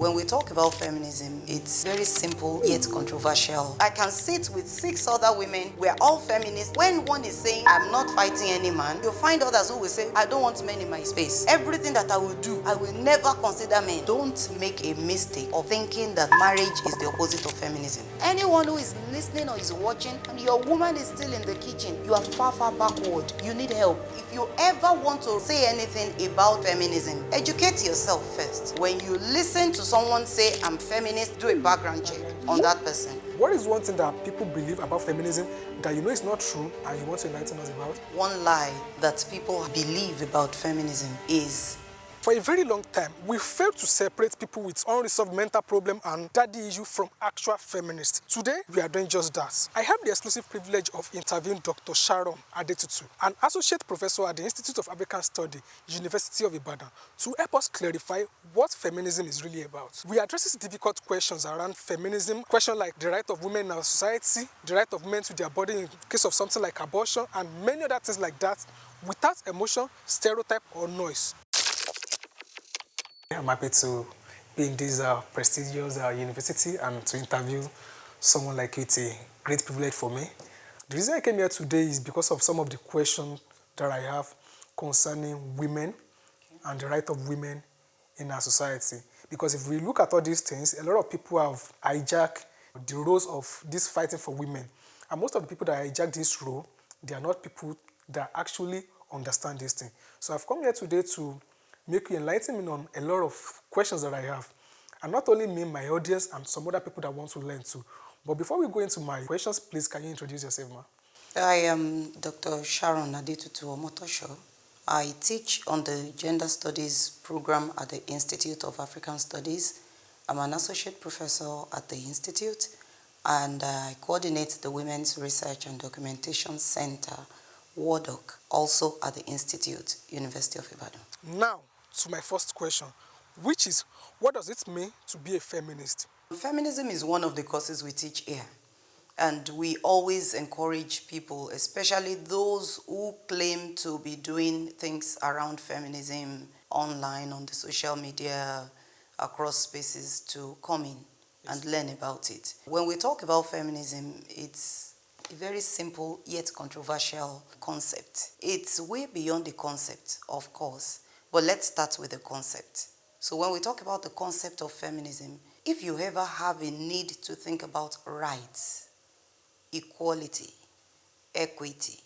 When we talk about feminism, it's very simple yet controversial. I can sit with 6 other women, we're all feminists. When one is saying, I'm not fighting any man, you'll find others who will say, I don't want men in my space. Everything that I will do, I will never consider men. Don't make a mistake of thinking that marriage is the opposite of feminism. Anyone who is listening or is watching, and your woman is still in the kitchen, you are far, far backward. You need help. If you ever want to say anything about feminism, educate yourself first. When you listen to someone say, I'm feminist, do a background check on that person. What is one thing that people believe about feminism that you know is not true and you want to enlighten us about? One lie that people believe about feminism is for a very long time, we failed to separate people with unresolved mental problem and daddy issue from actual feminists. Today, we are doing just that. I have the exclusive privilege of interviewing Dr. Sharon, an associate professor at the Institute of African Study, University of Ibadan, to help us clarify what feminism is really about. We address difficult questions around feminism, questions like the right of women in our society, the right of men to their body in case of something like abortion, and many other things like that, without emotion, stereotype, or noise. I'm happy to be in this prestigious university and to interview someone like you. It's a great privilege for me. The reason I came here today is because of some of the questions that I have concerning women and the right of women in our society. Because if we look at all these things, a lot of people have hijacked the roles of this fighting for women. And most of the people that hijack this role, they are not people that actually understand this thing. So I've come here today to make you enlighten me on a lot of questions that I have. And not only me, my audience, and some other people that want to learn too. But before we go into my questions, please, can you introduce yourself, ma'am? I am Dr. Sharon Omotosho. I teach on the Gender Studies program at the Institute of African Studies. I'm an associate professor at the Institute, and I coordinate the Women's Research and Documentation Center, WARDOC, also at the Institute, University of Ibadan. Now, to my first question, which is, what does it mean to be a feminist? Feminism is one of the courses we teach here. And we always encourage people, especially those who claim to be doing things around feminism online, on the social media, across spaces, to come in and learn about it. When we talk about feminism, it's a very simple yet controversial concept. It's way beyond the concept, of course, but let's start with the concept. So when we talk about the concept of feminism, if you ever have a need to think about rights, equality, equity,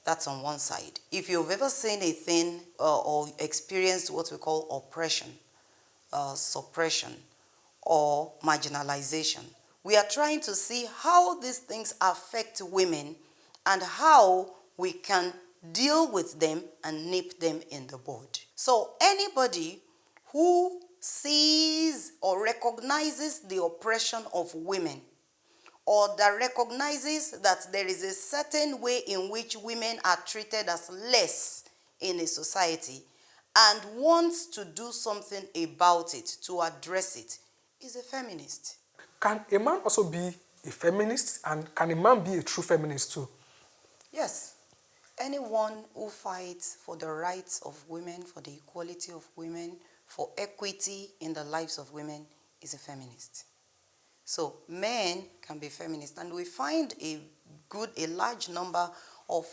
that's on one side. If you've ever seen a thing or experienced what we call oppression, suppression, or marginalization, we are trying to see how these things affect women and how we can deal with them and nip them in the bud. So anybody who sees or recognizes the oppression of women, or that recognizes that there is a certain way in which women are treated as less in a society and wants to do something about it, to address it, is a feminist. Can a man also be a feminist, and can a man be a true feminist too? Yes. Anyone who fights for the rights of women, for the equality of women, for equity in the lives of women is a feminist. So men can be feminists, and we find a large number of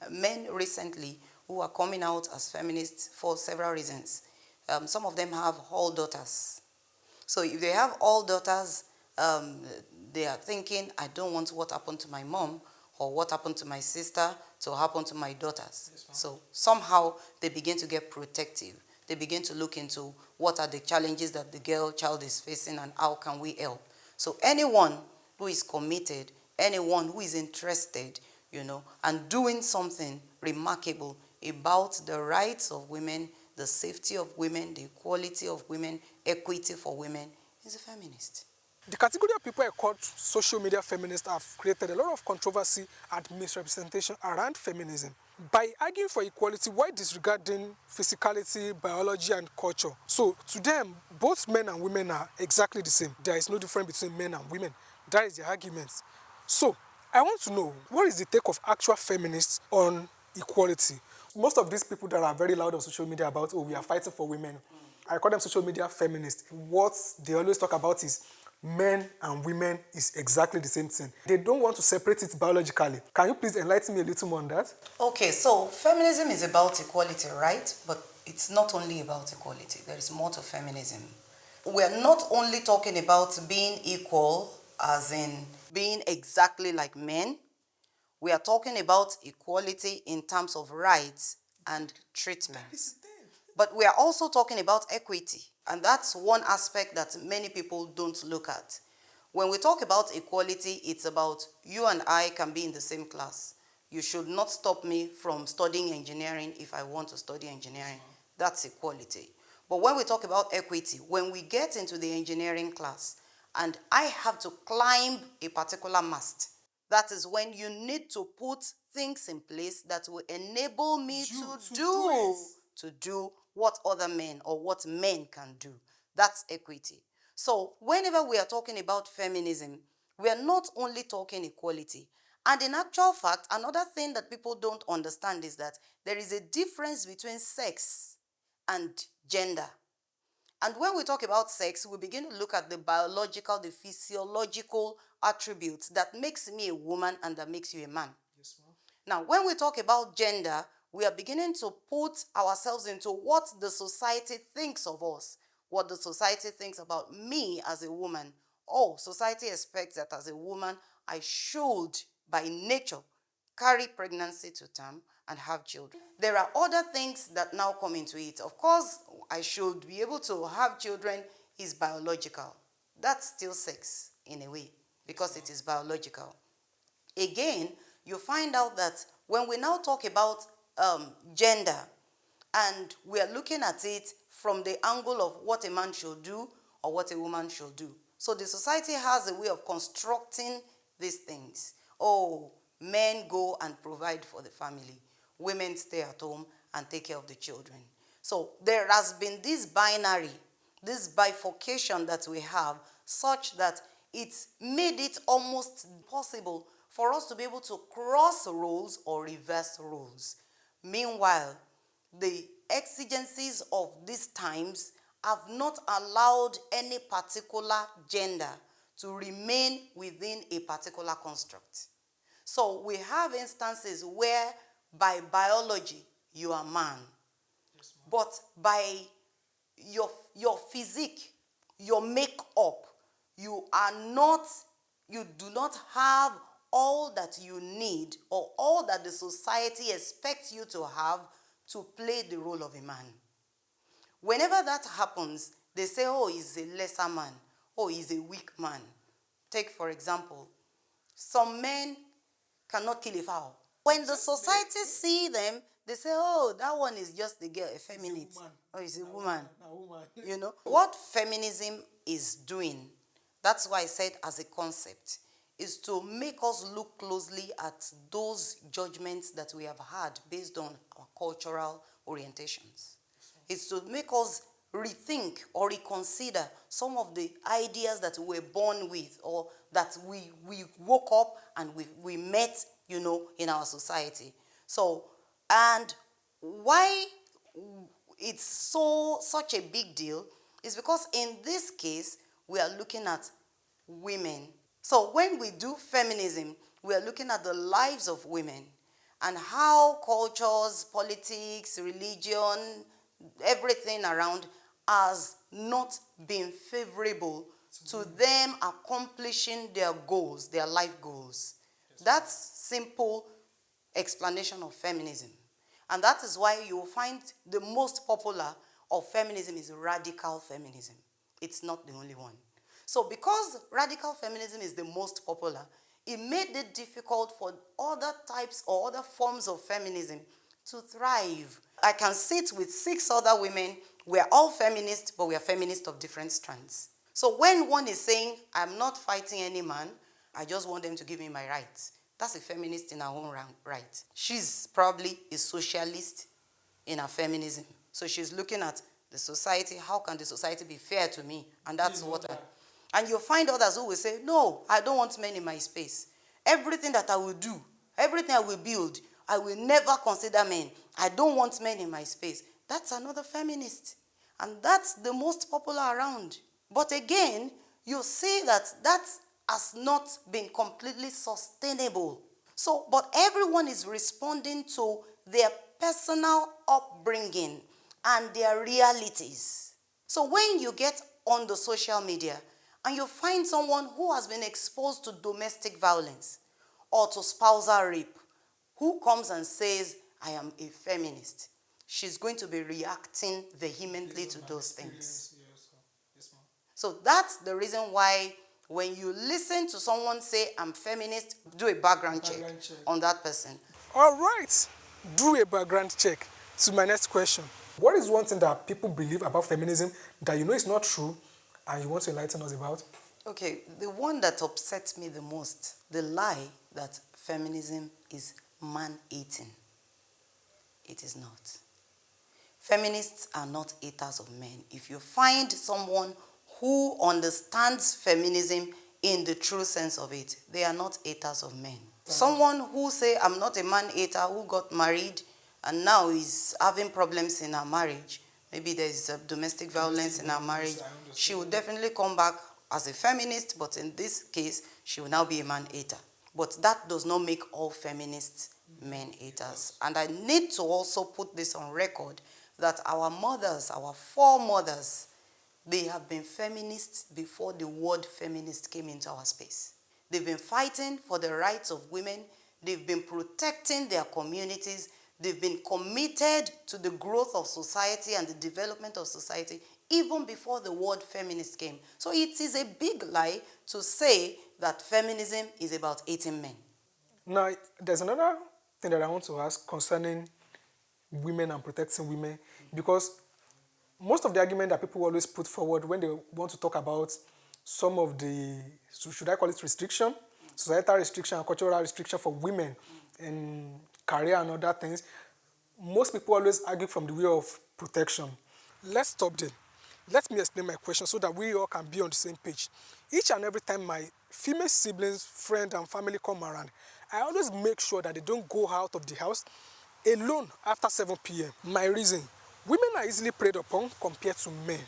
men recently who are coming out as feminists for several reasons. Some of them have all daughters. So if they have all daughters, they are thinking, I don't want what happened to my mom or what happened to my sister to happen to my daughters. Yes, so somehow they begin to get protective. They begin to look into what are the challenges that the child is facing and how can we help. So anyone who is committed, anyone who is interested, and doing something remarkable about the rights of women, the safety of women, the equality of women, equity for women, is a feminist. The category of people I call social media feminists have created a lot of controversy and misrepresentation around feminism by arguing for equality while disregarding physicality, biology, and culture. So to them, both men and women are exactly the same. There is no difference between men and women. That is the argument. So I want to know, what is the take of actual feminists on equality? Most of these people that are very loud on social media about, we are fighting for women, I call them social media feminists. What they always talk about is men and women is exactly the same thing. They don't want to separate it biologically. Can you please enlighten me a little more on that? Okay, so feminism is about equality, right? But it's not only about equality. There is more to feminism. We're not only talking about being equal, as in being exactly like men. We are talking about equality in terms of rights and treatments. But we are also talking about equity, and that's one aspect that many people don't look at. When we talk about equality, it's about you and I can be in the same class. You should not stop me from studying engineering if I want to study engineering. That's equality. But when we talk about equity, when we get into the engineering class and I have to climb a particular mast, that is when you need to put things in place that will enable me to do what other men or what men can do. That's equity. So whenever we are talking about feminism, we are not only talking equality. And in actual fact, another thing that people don't understand is that there is a difference between sex and gender. And when we talk about sex, we begin to look at the biological, the physiological attributes that makes me a woman and that makes you a man. Yes, ma'am. Now, when we talk about gender, we are beginning to put ourselves into what the society thinks of us, what the society thinks about me as a woman. Oh, society expects that as a woman, I should, by nature, carry pregnancy to term and have children. There are other things that now come into it. Of course, I should be able to have children is biological. That's still sex in a way because it is biological. Again, you find out that when we now talk about gender and we are looking at it from the angle of what a man should do or what a woman should do. So the society has a way of constructing these things. Oh, men go and provide for the family. Women stay at home and take care of the children. So there has been this binary, this bifurcation that we have, such that it's made it almost possible for us to be able to cross roles or reverse roles. Meanwhile, the exigencies of these times have not allowed any particular gender to remain within a particular construct. So we have instances where by biology you are man, but by your physique, your makeup, you do not have all that you need or all that the society expects you to have to play the role of a man. Whenever that happens, they say, oh, he's a lesser man. Oh, he's a weak man. Take, for example, some men cannot kill a fowl. When the society see them, they say, oh, that one is just a girl, a feminist. Oh, he's a woman. You know, what feminism is doing, that's why I said as a concept, is to make us look closely at those judgments that we have had based on our cultural orientations. It's to make us rethink or reconsider some of the ideas that we were born with or that we woke up and we met, you know, in our society. So, and why it's such a big deal is because in this case, we are looking at women. So when we do feminism, we are looking at the lives of women and how cultures, politics, religion, everything around has not been favorable to them accomplishing their goals, their life goals. That's simple explanation of feminism. And that is why you will find the most popular of feminism is radical feminism. It's not the only one. So because radical feminism is the most popular, it made it difficult for other types or other forms of feminism to thrive. I can sit with 6 other women. We're all feminists, but we are feminists of different strands. So when one is saying, I'm not fighting any man, I just want them to give me my rights. That's a feminist in her own right. She's probably a socialist in her feminism. So she's looking at the society. How can the society be fair to me? And that's what and you'll find others who will say, no, I don't want men in my space. Everything that I will do, everything I will build, I will never consider men. I don't want men in my space. That's another feminist. And that's the most popular around. But again, you see that that has not been completely sustainable. So, but everyone is responding to their personal upbringing and their realities. So when you get on the social media and you find someone who has been exposed to domestic violence or to spousal rape, who comes and says, I am a feminist, she's going to be reacting vehemently to those things. Yes, ma'am. So that's the reason why when you listen to someone say, I'm feminist, do a background check on that person. All right, do a background check. To my next question. What is one thing that people believe about feminism that you know is not true and you want to enlighten us about? Okay, the one that upsets me the most, the lie that feminism is man-eating. It is not. Feminists are not haters of men. If you find someone who understands feminism in the true sense of it, they are not haters of men. Someone who say, I'm not a man-hater, who got married and now is having problems in her marriage, maybe there's domestic violence in her marriage, she will definitely come back as a feminist, but in this case, she will now be a man-hater. But that does not make all feminists men-haters. And I need to also put this on record that our mothers, our foremothers, they have been feminists before the word feminist came into our space. They've been fighting for the rights of women. They've been protecting their communities. They've been committed to the growth of society and the development of society even before the word feminist came. So it is a big lie to say that feminism is about hating men. Now, there's another thing that I want to ask concerning women and protecting women, because most of the argument that people always put forward when they want to talk about some of the, should I call it restriction, societal restriction and cultural restriction for women in career and other things, most people always argue from the way of protection. Let's stop there. Let me explain my question so that we all can be on the same page. Each and every time my female siblings, friends, and family come around, I always make sure that they don't go out of the house alone after 7 p.m. My reason, women are easily preyed upon compared to men.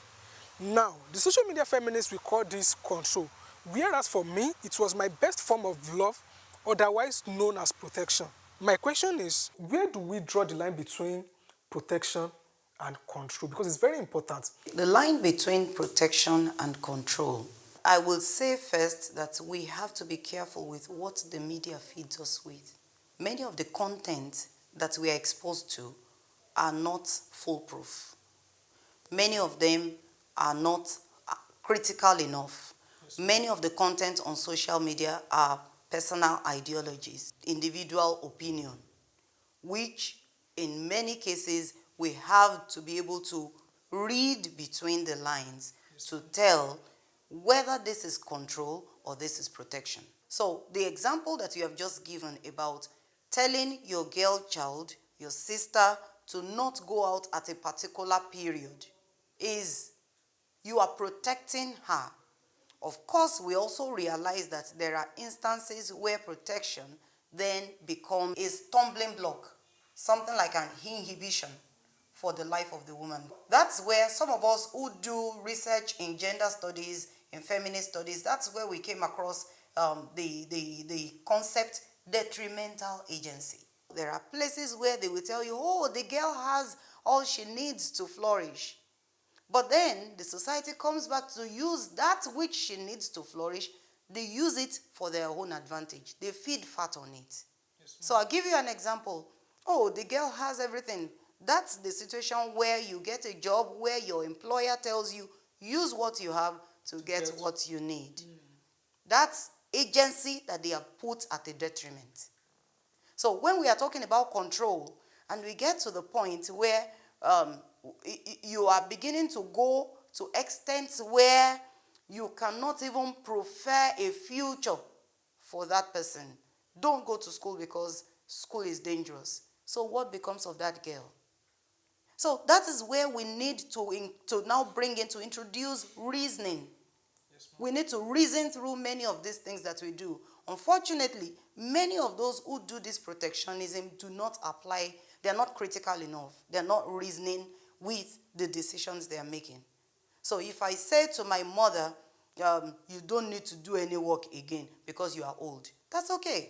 Now, the social media feminists will call this control, whereas for me, it was my best form of love, otherwise known as protection. My question is, where do we draw the line between protection and control? Because it's very important. The line between protection and control, I will say first that we have to be careful with what the media feeds us with. Many of the content that we are exposed to are not foolproof. Many of them are not critical enough. Many of the content on social media are personal ideologies, individual opinion, which in many cases we have to be able to read between the lines to tell whether this is control or this is protection. So the example that you have just given about telling your girl child, your sister, to not go out at a particular period is you are protecting her. Of course, we also realize that there are instances where protection then becomes a stumbling block, something like an inhibition for the life of the woman. That's where some of us who do research in gender studies, in feminist studies, that's where we came across the concept detrimental agency. There are places where they will tell you, oh, the girl has all she needs to flourish. But then the society comes back to use that which she needs to flourish. They use it for their own advantage. They feed fat on it. Yes, so I'll give you an example. Oh, the girl has everything. That's the situation where you get a job where your employer tells you, use what you have to get what you need. That's agency that they have put at a detriment. So when we are talking about control, and we get to the point where you are beginning to go to extents where you cannot even prefer a future for that person. Don't go to school because school is dangerous. So what becomes of that girl? So that is where we need to now bring in, to introduce reasoning. We need to reason through many of these things that we do. Unfortunately, many of those who do this protectionism do not apply. They're not critical enough. They're not reasoning with the decisions they are making. So if I say to my mother, you don't need to do any work again because you are old, that's okay.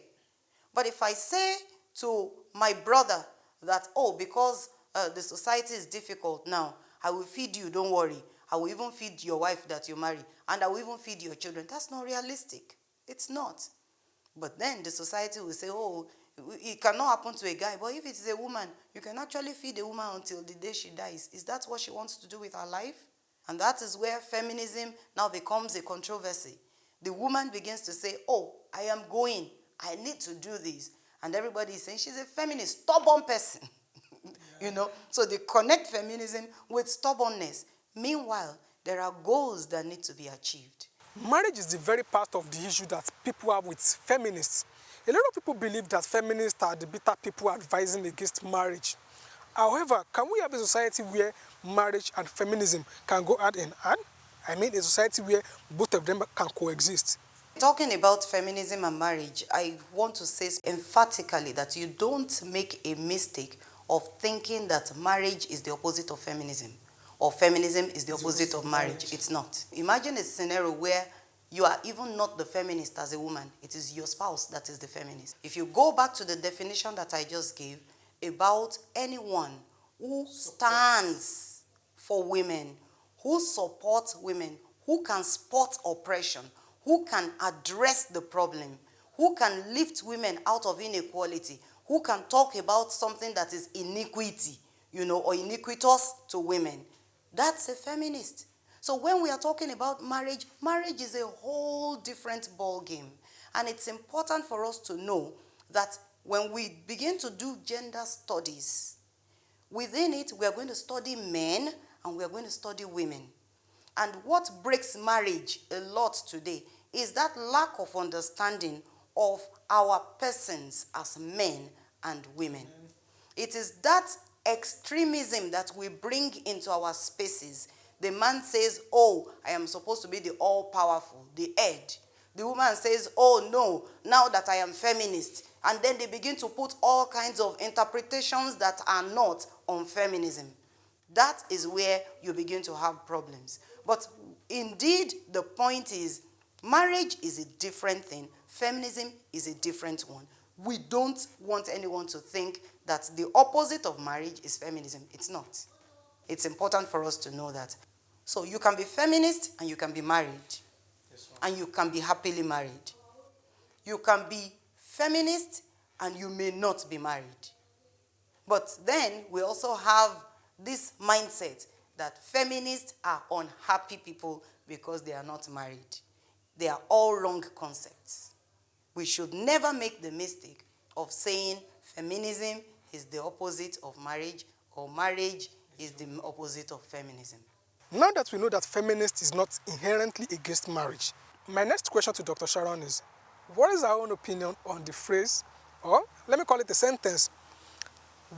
But if I say to my brother that, oh, because the society is difficult now, I will feed you, don't worry. I will even feed your wife that you marry, and I will even feed your children. That's not realistic. It's not. But then the society will say, oh, it cannot happen to a guy. But if it's a woman, you can actually feed a woman until the day she dies. Is that what she wants to do with her life? And that is where feminism now becomes a controversy. The woman begins to say, oh, I am going. I need to do this. And everybody is saying she's a feminist, stubborn person. You know, so they connect feminism with stubbornness. Meanwhile, there are goals that need to be achieved. Marriage is the very part of the issue that people have with feminists. A lot of people believe that feminists are the bitter people advising against marriage. However, can we have a society where marriage and feminism can go hand in hand? I mean, a society where both of them can coexist. Talking about feminism and marriage, I want to say emphatically that you don't make a mistake of thinking that marriage is the opposite of feminism, or feminism is the opposite of marriage. It's not. Imagine a scenario where you are even not the feminist as a woman. It is your spouse that is the feminist. If you go back to the definition that I just gave about anyone who stands for women, who supports women, who can spot oppression, who can address the problem, who can lift women out of inequality, who can talk about something that is iniquity, or iniquitous to women. That's a feminist. So when we are talking about marriage, marriage is a whole different ball game. And it's important for us to know that when we begin to do gender studies, within it we are going to study men and we are going to study women. And what breaks marriage a lot today is that lack of understanding of our persons as men and women. It is that extremism that we bring into our spaces. The man says, oh, I am supposed to be the all-powerful, the head. The woman says, oh, no, now that I am feminist. And then they begin to put all kinds of interpretations that are not on feminism. That is where you begin to have problems. But indeed, the point is, marriage is a different thing. Feminism is a different one. We don't want anyone to think that the opposite of marriage is feminism. It's not. It's important for us to know that. So you can be feminist and you can be married. And you can be happily married. You can be feminist and you may not be married. But then we also have this mindset that feminists are unhappy people because they are not married. They are all wrong concepts. We should never make the mistake of saying feminism is the opposite of marriage or marriage is the opposite of feminism. Now that we know that feminist is not inherently against marriage, my next question to Dr. Sharon is, what is our own opinion on the phrase, or let me call it a sentence,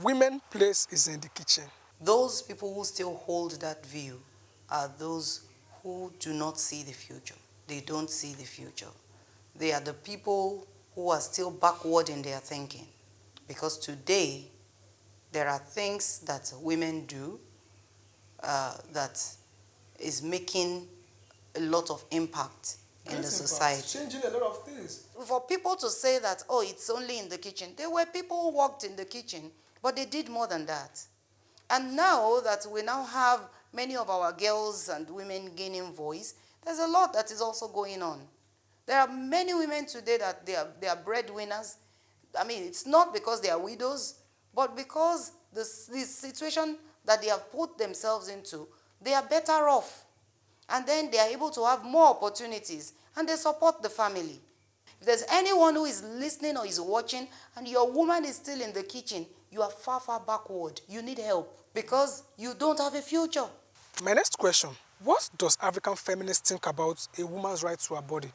women's place is in the kitchen? Those people who still hold that view are those who do not see the future. They don't see the future. They are the people who are still backward in their thinking. Because today, there are things that women do that is making a lot of impact in the society. Changing a lot of things. For people to say that, oh, it's only in the kitchen. There were people who worked in the kitchen, but they did more than that. And now that we now have many of our girls and women gaining voice, there's a lot that is also going on. There are many women today that they are breadwinners. I mean, it's not because they are widows, but because the situation that they have put themselves into, they are better off. And then they are able to have more opportunities, and they support the family. If there's anyone who is listening or is watching, and your woman is still in the kitchen, you are far, far backward. You need help because you don't have a future. My next question, what does African feminists think about a woman's right to her body,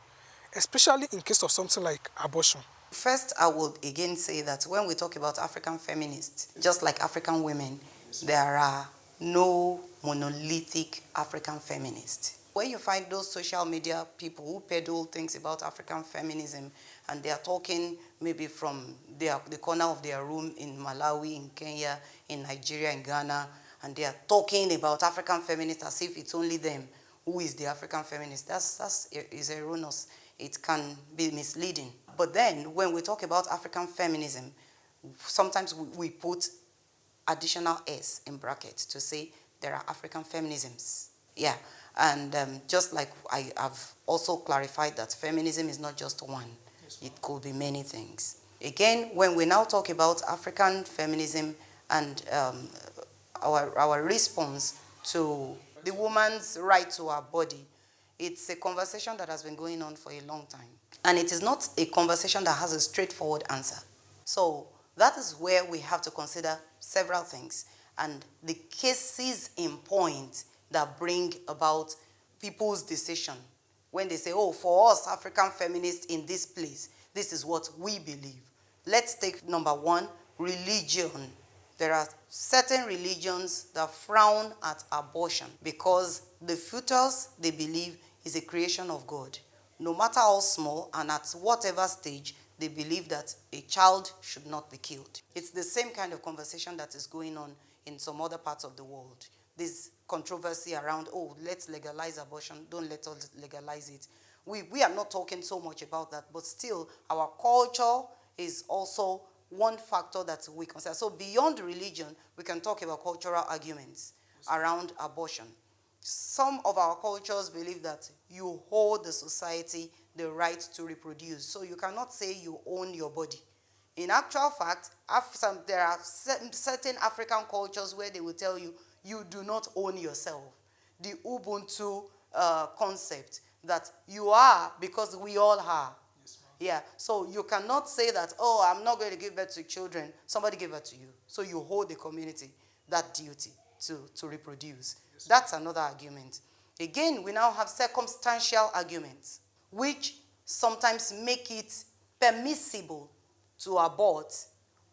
especially in case of something like abortion? First, I would again say that when we talk about African feminists, just like African women, there are no monolithic African feminists. When you find those social media people who peddle things about African feminism and they are talking maybe from the corner of their room in Malawi, in Kenya, in Nigeria, in Ghana, and they are talking about African feminists as if it's only them who is the African feminist. Is erroneous. It can be misleading. But then when we talk about African feminism, sometimes we put additional S in brackets to say there are African feminisms. Yeah, and just like I have also clarified that feminism is not just one. Yes, it could be many things. Again, when we now talk about African feminism and our response to the woman's right to her body, it's a conversation that has been going on for a long time. And it is not a conversation that has a straightforward answer. So that is where we have to consider several things and the cases in point that bring about people's decision. When they say, oh, for us African feminists in this place, this is what we believe. Let's take number one, religion. There are certain religions that frown at abortion because the fetus, they believe, is a creation of God. No matter how small and at whatever stage, they believe that a child should not be killed. It's the same kind of conversation that is going on in some other parts of the world. This controversy around, oh, let's legalize abortion, don't let us legalize it. We are not talking so much about that, but still our culture is also one factor that we consider. So beyond religion, we can talk about cultural arguments around abortion. Some of our cultures believe that you hold the society the right to reproduce. So you cannot say you own your body. In actual fact, there are certain African cultures where they will tell you, you do not own yourself. The Ubuntu concept that you are because we all are. Yes, yeah, so you cannot say that, oh, I'm not going to give birth to children. Somebody gave birth to you. So you hold the community that duty to reproduce. Yes, that's another argument. Again, we now have circumstantial arguments, which sometimes make it permissible to abort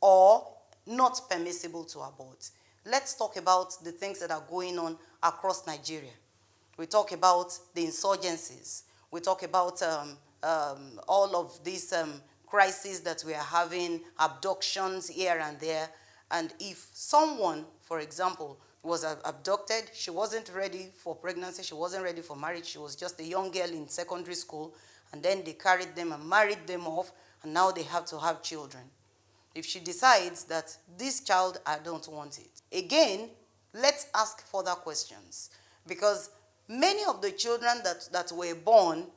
or not permissible to abort. Let's talk about the things that are going on across Nigeria. We talk about the insurgencies. We talk about all of these crises that we are having, abductions here and there. And if someone, for example, was abducted, she wasn't ready for pregnancy, she wasn't ready for marriage, she was just a young girl in secondary school, and then they carried them and married them off, and now they have to have children. If she decides that this child, I don't want it. Again, let's ask further questions, because many of the children that were born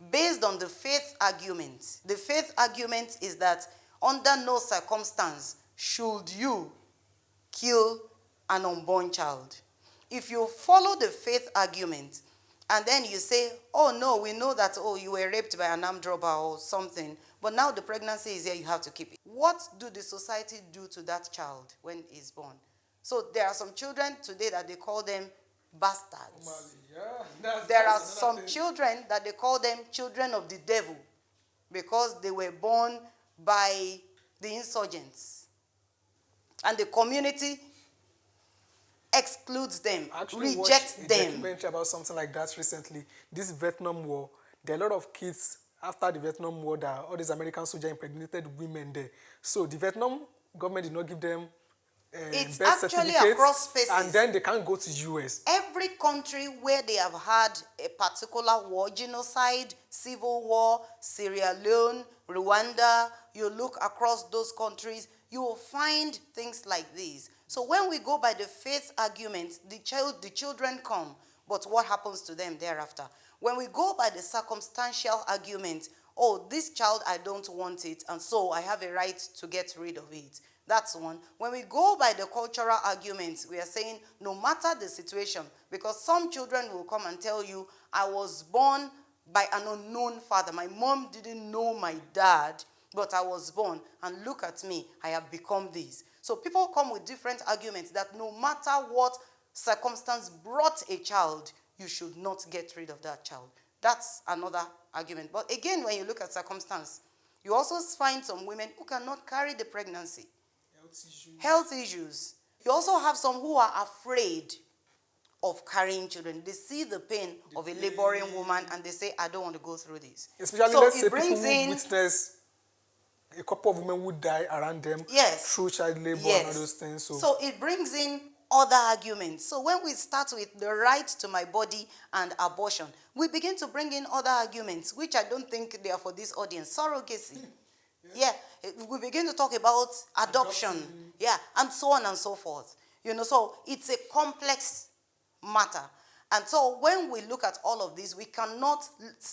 based on the faith argument, the faith argument is that under no circumstance should you kill an unborn child. If you follow the faith argument and then you say, oh no, we know that, oh, you were raped by an armed robber or something, but now the pregnancy is here, you have to keep it. What do the society do to that child when he's born? So there are some children today that they call them bastards. Yeah, there are some children that they call them children of the devil because they were born by the insurgents. And the community excludes them, rejects them. I documentary about something like that recently. This Vietnam War, there are a lot of kids after the Vietnam War that all these American soldiers impregnated women there. So the Vietnam government did not give them it's birth actually certificates, across spaces. and then they can't go to US. Every country where they have had a particular war, genocide, civil war, Sierra Leone, Rwanda, you look across those countries, you will find things like these. So when we go by the faith argument, the children come, but what happens to them thereafter? When we go by the circumstantial argument, oh, this child, I don't want it, and so I have a right to get rid of it. That's one. When we go by the cultural arguments, we are saying no matter the situation, because some children will come and tell you, I was born by an unknown father. My mom didn't know my dad, but I was born, and look at me, I have become this. So people come with different arguments that no matter what circumstance brought a child, you should not get rid of that child. That's another argument. But again, when you look at circumstance, you also find some women who cannot carry the pregnancy. Health issues. You also have some who are afraid of carrying children. They see the pain of a laboring woman and they say, I don't want to go through this. Especially, so let's it say brings people who in witness a couple of women would die around them yes, through child labor yes, and all those things. So it brings in other arguments. So when we start with the right to my body and abortion, we begin to bring in other arguments, which I don't think they are for this audience. Surrogacy. Yeah, we begin to talk about adoption. Yeah, and so on and so forth. So it's a complex matter. And so when we look at all of this, we cannot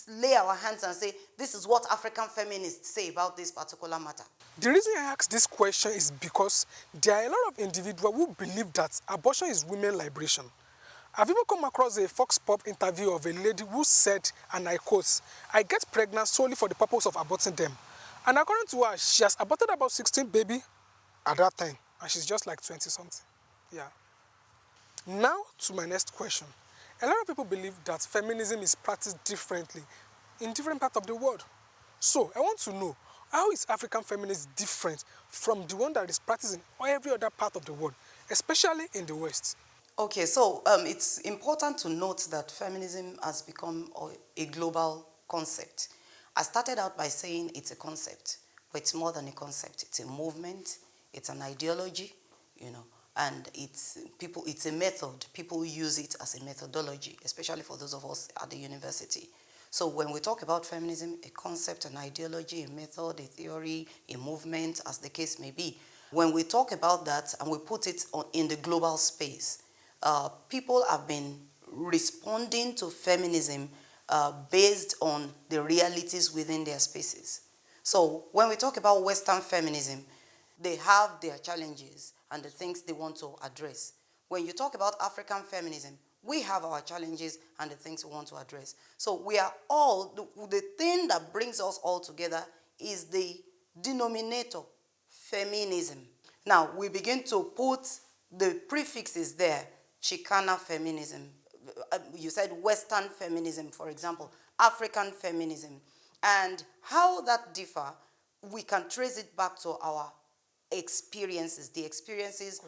lay our hands and say, this is what African feminists say about this particular matter. The reason I ask this question is because there are a lot of individuals who believe that abortion is women liberation. I've even come across a Fox Pop interview of a lady who said, and I quote, "I get pregnant solely for the purpose of aborting them." And according to her, she has aborted about 16 babies at that time, and she's just like 20-something. Yeah. Now to my next question. A lot of people believe that feminism is practiced differently in different parts of the world. So I want to know, how is African feminism different from the one that is practiced in every other part of the world, especially in the West? Okay, so it's important to note that feminism has become a global concept. I started out by saying it's a concept, but it's more than a concept. It's a movement, it's an ideology, and it's a method. People use it as a methodology, especially for those of us at the university. So when we talk about feminism, a concept, an ideology, a method, a theory, a movement, as the case may be, when we talk about that and we put it in the global space, people have been responding to feminism based on the realities within their spaces. So when we talk about Western feminism, they have their challenges and the things they want to address. When you talk about African feminism, we have our challenges and the things we want to address. So we are all, the thing that brings us all together is the denominator, feminism. Now, we begin to put the prefixes there, Chicana feminism. You said Western feminism, for example, African feminism. And how that differ, we can trace it back to our experiences, the experiences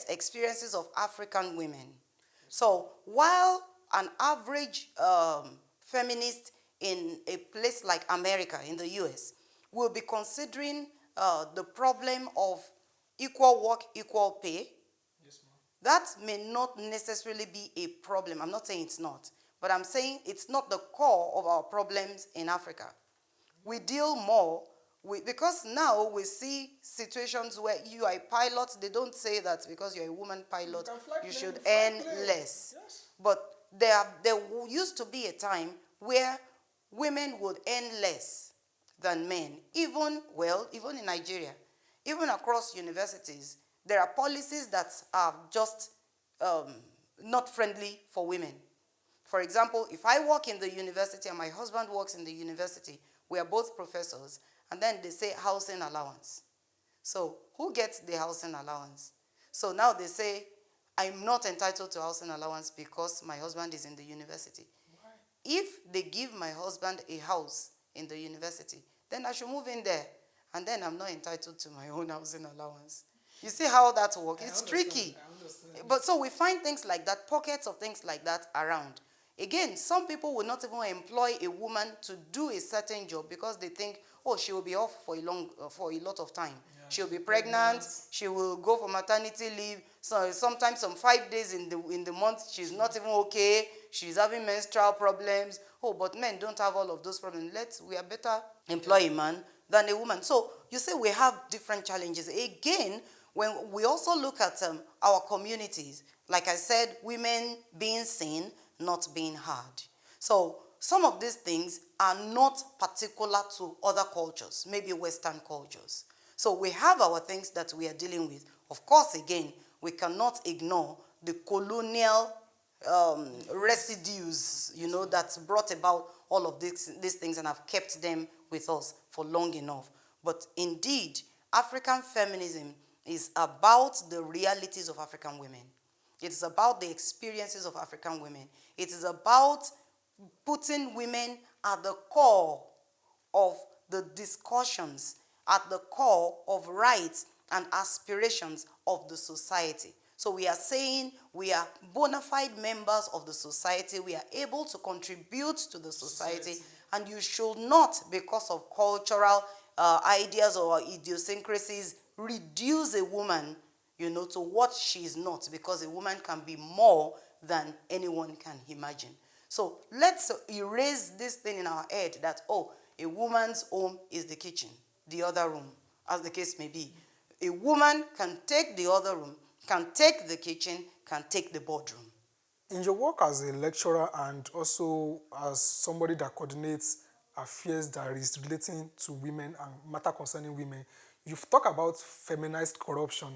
experiences of African women. So while an average feminist in a place like America, in the US, will be considering the problem of equal work, equal pay, that may not necessarily be a problem. I'm not saying it's not, but I'm saying it's not the core of our problems in Africa. We deal more with, because now we see situations where you are a pilot, they don't say that because you're a woman pilot, you should earn less. Yes. But there used to be a time where women would earn less than men. Even in Nigeria, even across universities, there are policies that are just not friendly for women. For example, if I work in the university and my husband works in the university, we are both professors, and then they say housing allowance. So who gets the housing allowance? So now they say, I'm not entitled to housing allowance because my husband is in the university. Why? If they give my husband a house in the university, then I should move in there, and then I'm not entitled to my own housing allowance. You see how that works? It's tricky. But so we find things like that, pockets of things like that around. Again, some people will not even employ a woman to do a certain job because they think, oh, she will be off for a lot of time. Yeah, she'll be pregnant, she will go for maternity leave. So sometimes some 5 days in the month, she's not even okay. She's having menstrual problems. Oh, but men don't have all of those problems. We are better employ a man than a woman. So you see, we have different challenges. Again, when we also look at our communities, like I said, women being seen, not being heard. So some of these things are not particular to other cultures, maybe Western cultures. So we have our things that we are dealing with. Of course, again, we cannot ignore the colonial residues, that brought about all of these things and have kept them with us for long enough. But indeed, African feminism is about the realities of African women. It is about the experiences of African women. It is about putting women at the core of the discussions, at the core of rights and aspirations of the society. So we are saying we are bona fide members of the society. We are able to contribute to the society. And you should not, because of cultural ideas or idiosyncrasies, reduce a woman, to what she is not, because a woman can be more than anyone can imagine. So let's erase this thing in our head that, oh, a woman's home is the kitchen, the other room, as the case may be. A woman can take the other room, can take the kitchen, can take the boardroom. In your work as a lecturer and also as somebody that coordinates affairs that is relating to women and matter concerning women, you've talked about feminized corruption.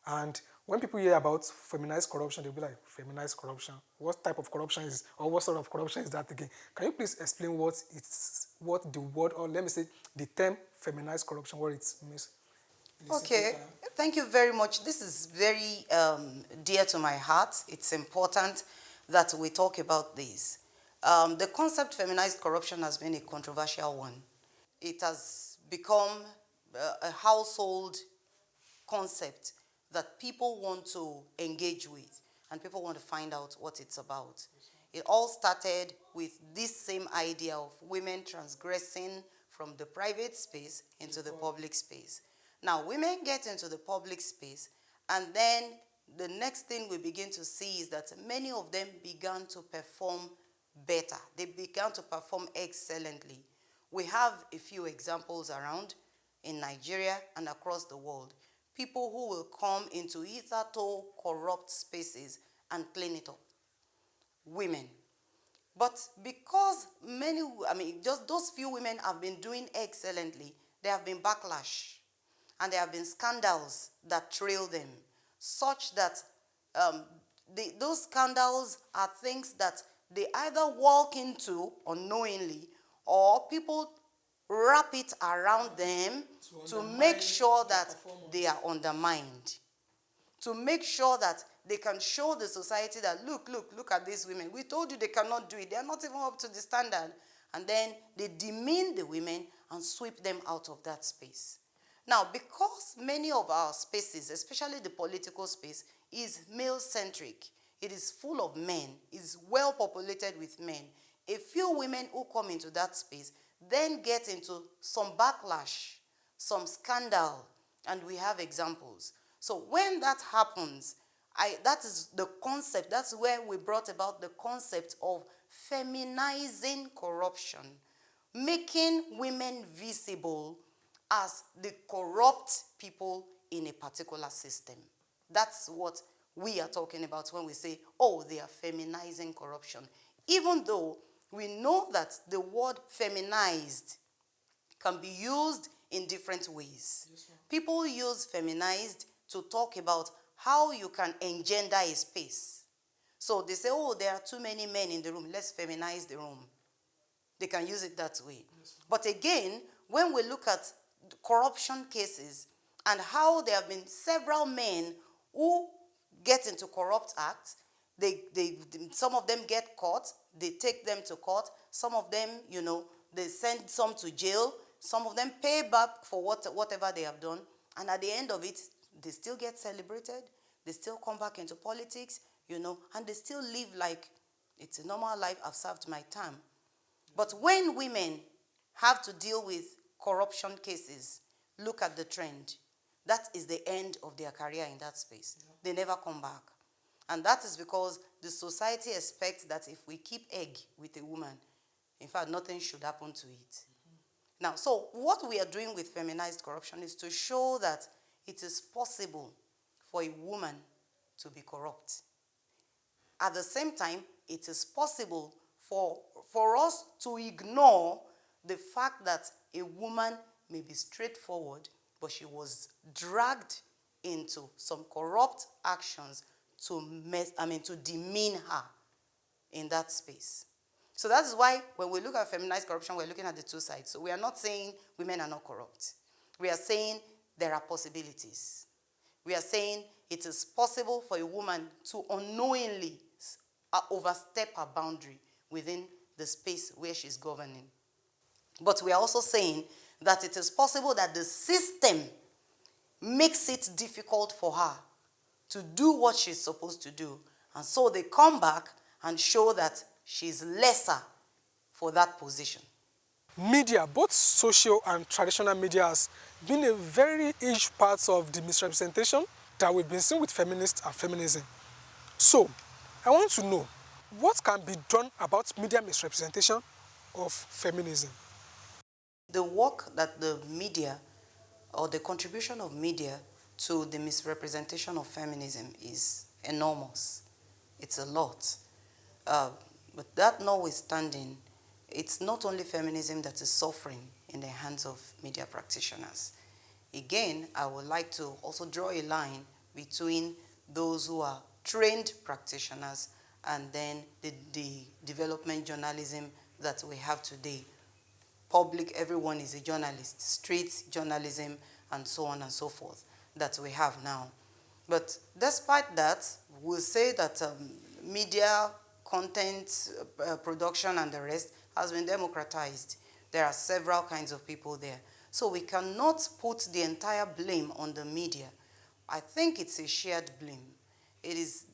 And when people hear about feminized corruption, they'll be like, feminized corruption? What type of corruption is, or what sort of corruption is that again? Can you please explain what the word, or let me say, the term feminized corruption, what it means? Okay, thank you very much. This is very dear to my heart. It's important that we talk about this. The concept feminized corruption has been a controversial one. It has become a household concept that people want to engage with and people want to find out what it's about. It all started with this same idea of women transgressing from the private space into the public space. Now, women get into the public space, and then the next thing we begin to see is that many of them began to perform better. They began to perform excellently. We have a few examples around in Nigeria and across the world. People who will come into hitherto corrupt spaces and clean it up. Women. But because just those few women have been doing excellently, there have been backlash and there have been scandals that trail them, such that those scandals are things that they either walk into unknowingly, or people wrap it around them to make sure that they are undermined, to make sure that they can show the society that, look at these women. We told you they cannot do it. They are not even up to the standard. And then they demean the women and sweep them out of that space. Now, because many of our spaces, especially the political space, is male-centric, it is full of men, it is well populated with men, a few women who come into that space then get into some backlash, some scandal, and we have examples. So when that happens, that is the concept, that's where we brought about the concept of feminizing corruption, making women visible as the corrupt people in a particular system. That's what we are talking about when we say, oh, they are feminizing corruption. Even though we know that the word feminized can be used in different ways. Yes, people use feminized to talk about how you can engender a space. So they say, oh, there are too many men in the room, let's feminize the room. They can use it that way. Yes. But again, when we look at corruption cases and how there have been several men who get into corrupt acts, some of them get caught, they take them to court, some of them, they send some to jail, some of them pay back for whatever they have done, and at the end of it, they still get celebrated, they still come back into politics, and they still live like it's a normal life, I've served my time. But when women have to deal with corruption cases, look at the trend. That is the end of their career in that space. Yeah. They never come back. And that is because the society expects that if we keep egg with a woman, in fact, nothing should happen to it. Mm-hmm. Now, so what we are doing with feminized corruption is to show that it is possible for a woman to be corrupt. At the same time, it is possible for us to ignore the fact that a woman may be straightforward, but she was dragged into some corrupt actions to demean her in that space. So that is why when we look at feminized corruption, we're looking at the two sides. So we are not saying women are not corrupt. We are saying there are possibilities. We are saying it is possible for a woman to unknowingly overstep her boundary within the space where she's governing. But we are also saying that it is possible that the system makes it difficult for her to do what she's supposed to do. And so they come back and show that she's lesser for that position. Media, both social and traditional media, has been a very huge part of the misrepresentation that we've been seeing with feminists and feminism. So, I want to know, what can be done about media misrepresentation of feminism? The work that the media or the contribution of media to the misrepresentation of feminism is enormous. It's a lot. Uh, but that notwithstanding, it's not only feminism that is suffering in the hands of media practitioners. Again, I would like to also draw a line between those who are trained practitioners and then the development journalism that we have today. Public, everyone is a journalist, street journalism, and so on and so forth that we have now. But despite that, we'll say that media content production and the rest has been democratized. There are several kinds of people there. So we cannot put the entire blame on the media. I think it's a shared blame. It is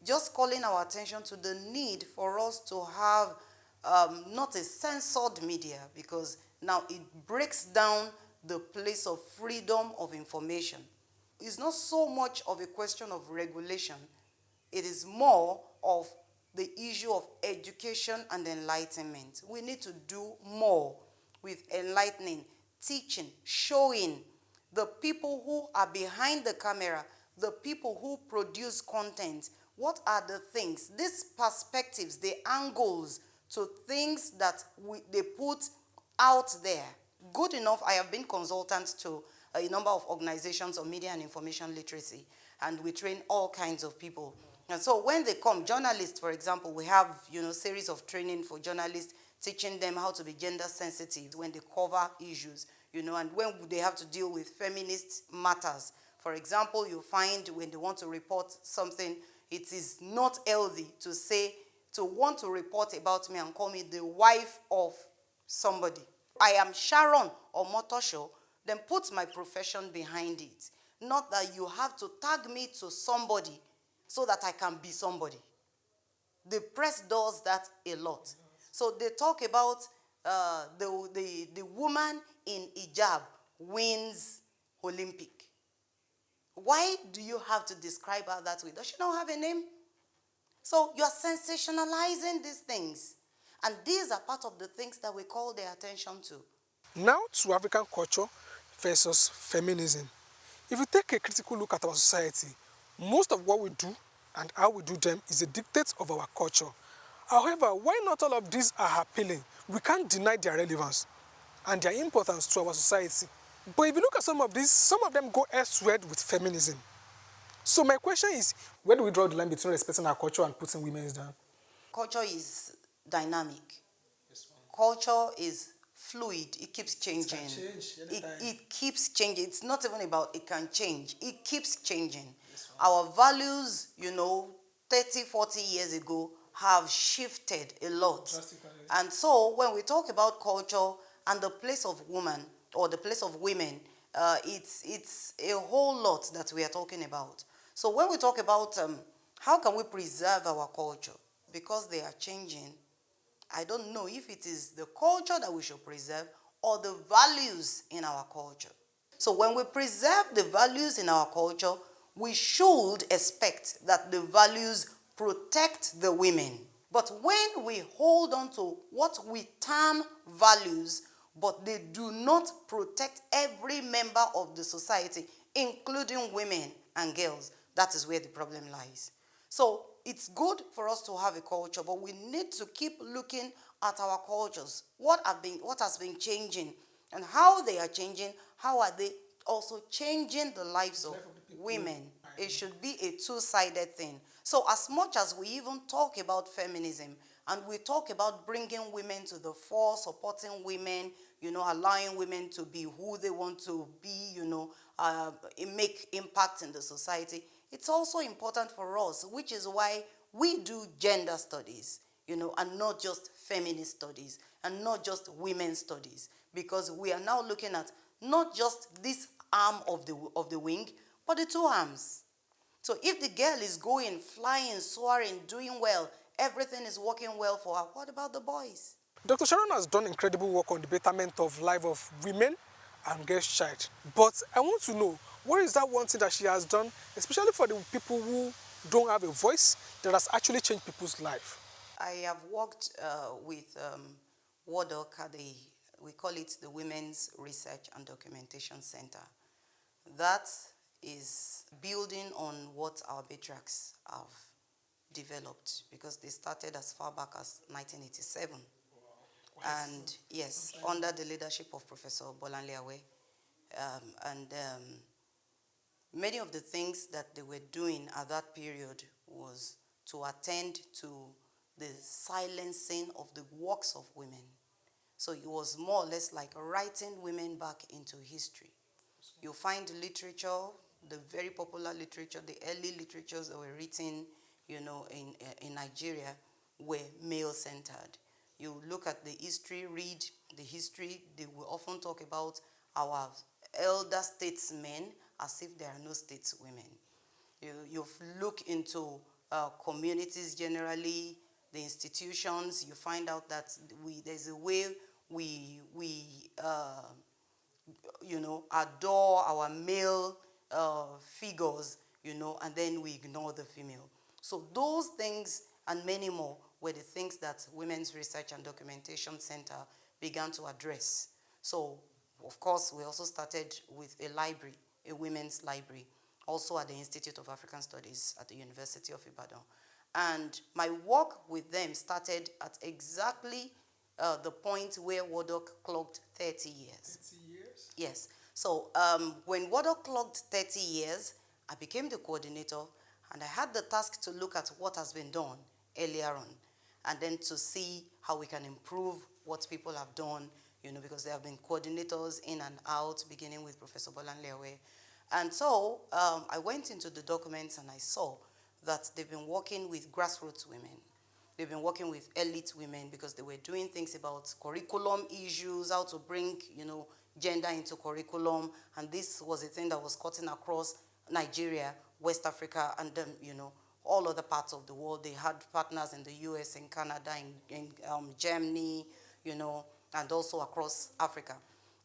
just calling our attention to the need for us to have not a censored media, because now it breaks down the place of freedom of information. It's not so much of a question of regulation. It is more of the issue of education and enlightenment. We need to do more with enlightening, teaching, showing the people who are behind the camera, the people who produce content, what are the things, these perspectives, the angles to things that they put out there. Good enough, I have been consultant to a number of organizations on media and information literacy, and we train all kinds of people. And so when they come, journalists, for example, we have series of training for journalists, teaching them how to be gender sensitive when they cover issues, and when they have to deal with feminist matters. For example, you find when they want to report something, it is not healthy to want to report about me and call me the wife of somebody. I am Sharon or Motosho, then put my profession behind it. Not that you have to tag me to somebody so that I can be somebody. The press does that a lot. So they talk about the woman in hijab wins Olympic. Why do you have to describe her that way? Does she not have a name? So you're sensationalizing these things. And these are part of the things that we call their attention to. Now to African culture versus feminism. If you take a critical look at our society, most of what we do and how we do them is a dictate of our culture. However, why not all of these are appealing? We can't deny their relevance and their importance to our society. But if you look at some of these, some of them go elsewhere with feminism. So my question is, where do we draw the line between respecting our culture and putting women's down? Culture is dynamic. Culture is fluid. It keeps changing. It can change it keeps changing. It's not even about it can change. It keeps changing. Our values, 30, 40 years ago have shifted a lot. And so when we talk about culture and the place of woman or the place of women, it's a whole lot that we are talking about. So when we talk about how can we preserve our culture, because they are changing, I don't know if it is the culture that we should preserve or the values in our culture. So when we preserve the values in our culture, we should expect that the values protect the women. But when we hold on to what we term values, but they do not protect every member of the society, including women and girls, that is where the problem lies. So it's good for us to have a culture, but we need to keep looking at our cultures. What has been changing and how they are changing, how are they also changing the lives of women. It should be a two-sided thing. So as much as we even talk about feminism and we talk about bringing women to the fore, supporting women, allowing women to be who they want to be, make impact in the society, it's also important for us, which is why we do gender studies, and not just feminist studies, and not just women's studies, because we are now looking at not just this arm of the wing, but the two arms. So if the girl is going, flying, soaring, doing well, everything is working well for her, what about the boys? Dr. Sharon has done incredible work on the betterment of life of women and girls' child. But I want to know, What is that one thing that she has done, especially for the people who don't have a voice, that has actually changed people's life? I have worked with WADOC at we call it the Women's Research and Documentation Center. That is building on what our patriarchs have developed because they started as far back as 1987. And yes, under the leadership of Professor Bolanle Awe. And many of the things that they were doing at that period was to attend to the silencing of the works of women. So it was more or less like writing women back into history. You find literature, the very popular literature, the early literatures that were written, in Nigeria were male-centered. You look at the history, read the history, they will often talk about our elder statesmen as if there are no stateswomen. You look into communities generally, the institutions, you find out that there's a way we adore our male figures, and then we ignore the female. So those things and many more were the things that Women's Research and Documentation Center began to address. So, of course, we also started with a library, a women's library, also at the Institute of African Studies at the University of Ibadan. And my work with them started at exactly the point where WADOC clocked 30 years. 30 years? Yes. So when WADOC clocked 30 years, I became the coordinator, and I had the task to look at what has been done earlier on, and then to see how we can improve what people have done, because there have been coordinators in and out, beginning with Professor Bolanle Awe. And so I went into the documents and I saw that they've been working with grassroots women. They've been working with elite women because they were doing things about curriculum issues, how to bring, gender into curriculum. And this was a thing that was cutting across Nigeria, West Africa, and, all other parts of the world. They had partners in the US, in Canada, in Germany, and also across Africa.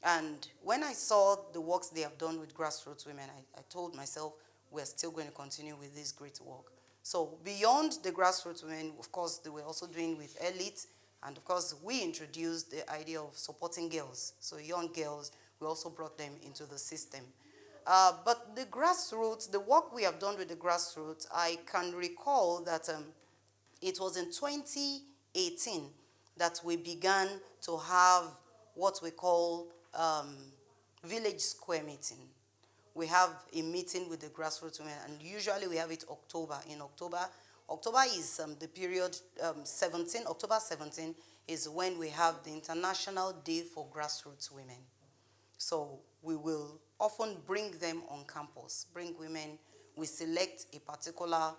And when I saw the works they have done with grassroots women, I told myself, we're still going to continue with this great work. So beyond the grassroots women, of course, they were also doing with elites, and of course, we introduced the idea of supporting girls. So young girls, we also brought them into the system. But the grassroots, the work we have done with the grassroots, I can recall that it was in 2018 that we began to have what we call village square meeting. We have a meeting with the grassroots women, and usually we have it in October. October is the period, 17, October 17 is when we have the International Day for Grassroots Women. So we will often bring them on campus, bring women, we select a particular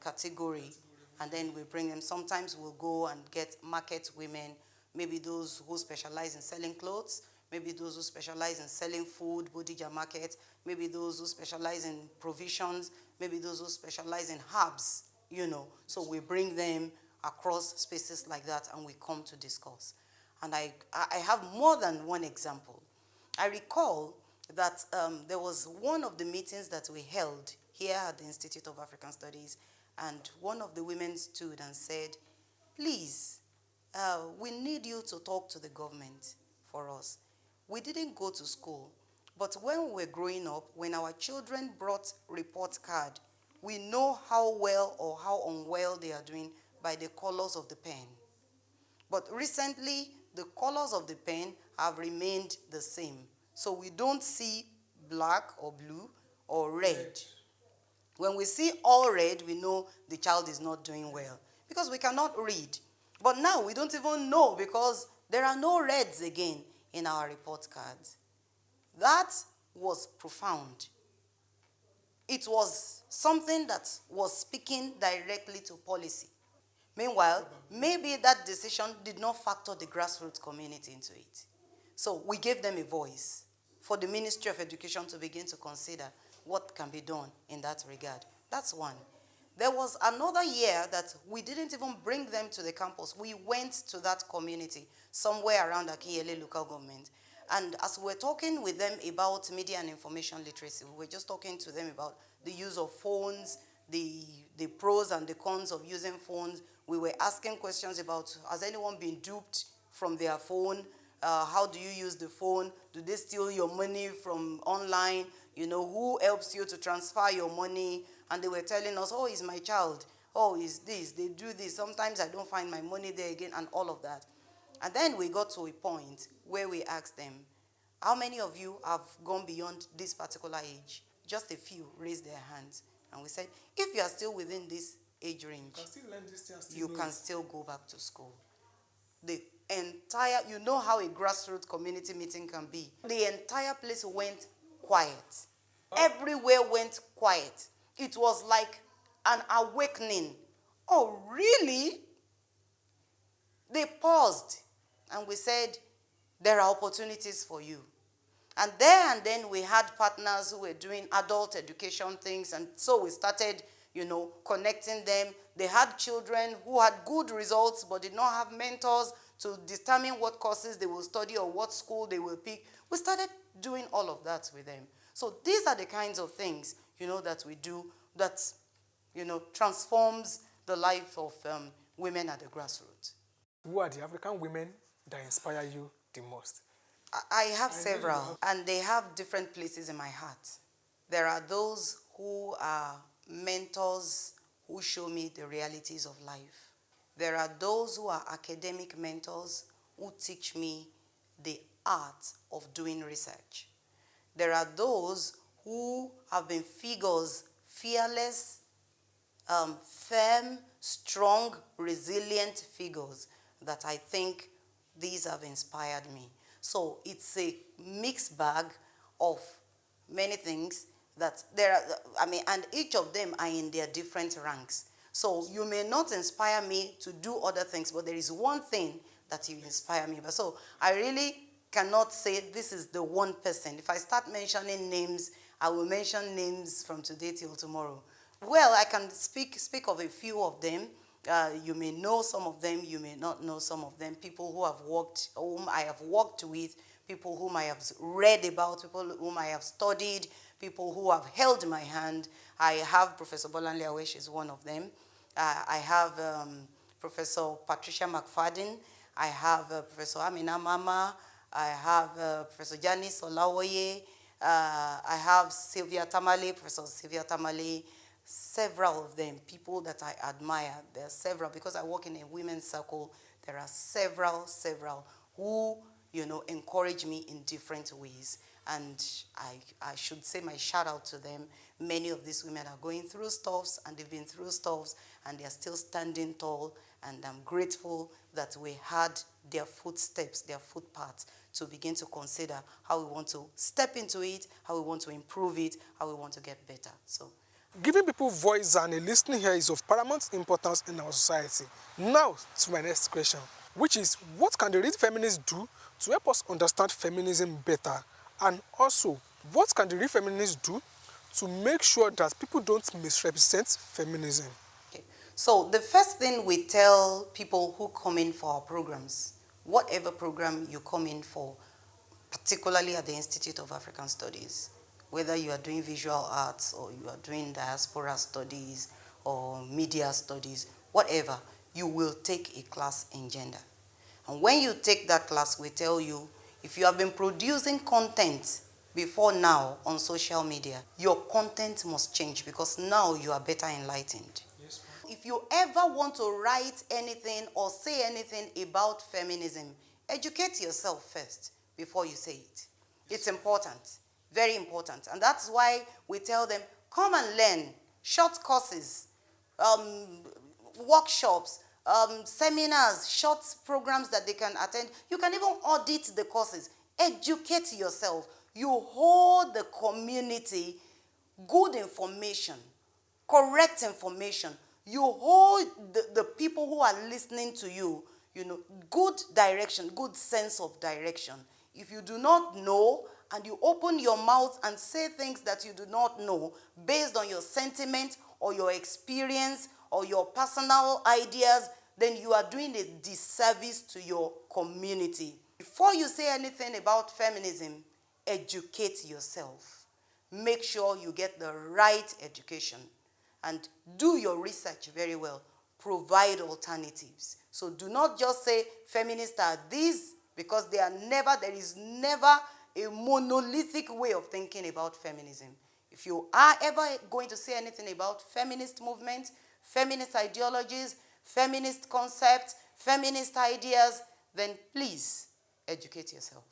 category, and then we bring them. Sometimes we'll go and get market women, maybe those who specialize in selling clothes, maybe those who specialize in selling food, Bodija market, maybe those who specialize in provisions, maybe those who specialize in herbs, So we bring them across spaces like that and we come to discuss. And I have more than one example. I recall that there was one of the meetings that we held here at the Institute of African Studies, and one of the women stood and said, please, we need you to talk to the government for us. We didn't go to school, but when we were growing up, when our children brought report card, we know how well or how unwell they are doing by the colors of the pen. But recently, the colors of the pen have remained the same. So we don't see black or blue or red. When we see all red, we know the child is not doing well because we cannot read. But now we don't even know because there are no reds again in our report cards. That was profound. It was something that was speaking directly to policy. Meanwhile, maybe that decision did not factor the grassroots community into it. So we gave them a voice for the Ministry of Education to begin to consider what can be done in that regard. That's one. There was another year that we didn't even bring them to the campus. We went to that community, somewhere around Akiyele local government. And as we're talking with them about media and information literacy, we're just talking to them about the use of phones, the pros and the cons of using phones. We were asking questions about, has anyone been duped from their phone? How do you use the phone? Do they steal your money from online? You know, who helps you to transfer your money? And they were telling us, oh, it's my child. Oh, it's this. They do this. Sometimes I don't find my money there again, and all of that. And then we got to a point where we asked them, how many of you have gone beyond this particular age? Just a few raised their hands. And we said, if you are still within this age range, you can still go back to school. The entire, you know how a grassroots community meeting can be. The entire place went quiet. Everywhere went quiet. It was like an awakening. Oh, really? They paused, and we said, there are opportunities for you. And there and then we had partners who were doing adult education things, and so we started, connecting them. They had children who had good results but did not have mentors to determine what courses they will study or what school they will pick. We started doing all of that with them. So these are the kinds of things, that we do that, transforms the life of women at the grassroots. Who are the African women that inspire you the most? I have several, and they have different places in my heart. There are those who are mentors who show me the realities of life. There are those who are academic mentors who teach me the art of doing research. There are those who have been figures, fearless, firm, strong, resilient figures that I think these have inspired me. So it's a mixed bag of many things that there are, and each of them are in their different ranks. So you may not inspire me to do other things, but there is one thing that you inspire me. But so I really cannot say this is the one person. If I start mentioning names, I will mention names from today till tomorrow. Well, I can speak of a few of them. You may know some of them, you may not know some of them. People whom I have worked with, people whom I have read about, people whom I have studied, people who have held my hand. I have Professor Bolanle Awesh is one of them. I have Professor Patricia McFadden. I have Professor Amina Mama. I have Professor Janice Olawoye. I have Sylvia Tamale, Professor Sylvia Tamale. Several of them, people that I admire. There are several, because I work in a women's circle, there are several who, encourage me in different ways. And I should say my shout out to them. Many of these women are going through stuffs, and they've been through stuffs, and they're still standing tall. And I'm grateful that we had their footsteps, their footpaths, to begin to consider how we want to step into it, how we want to improve it, how we want to get better. So, giving people voice and a listening ear is of paramount importance in our society. Now to my next question, which is, what can the real feminists do to help us understand feminism better? And also, what can the real feminists do to make sure that people don't misrepresent feminism? okay. So the first thing we tell people who come in for our programs, whatever program you come in for, particularly at the Institute of African Studies, whether you are doing visual arts or you are doing diaspora studies or media studies, whatever, you will take a class in gender. And when you take that class, we tell you, if you have been producing content before now on social media, your content must change, because now you are better enlightened. Yes, if you ever want to write anything or say anything about feminism, educate yourself first before you say it. It's important. Very important. And that's why we tell them, come and learn. Short courses, workshops, seminars, short programs that they can attend. You can even audit the courses. Educate yourself. You hold the community good information, correct information. You hold the people who are listening to you, good direction, good sense of direction. If you do not know, and you open your mouth and say things that you do not know based on your sentiment or your experience or your personal ideas, then you are doing a disservice to your community. Before you say anything about feminism, educate yourself. Make sure you get the right education and do your research very well. Provide alternatives. So do not just say feminists are these, because there is never a monolithic way of thinking about feminism. If you are ever going to say anything about feminist movement, feminist ideologies, feminist concepts, feminist ideas, then please educate yourself.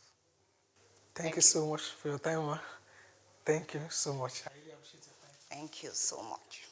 Thank you so much for your time, ma. Thank you so much. I really appreciate your time. Thank you so much.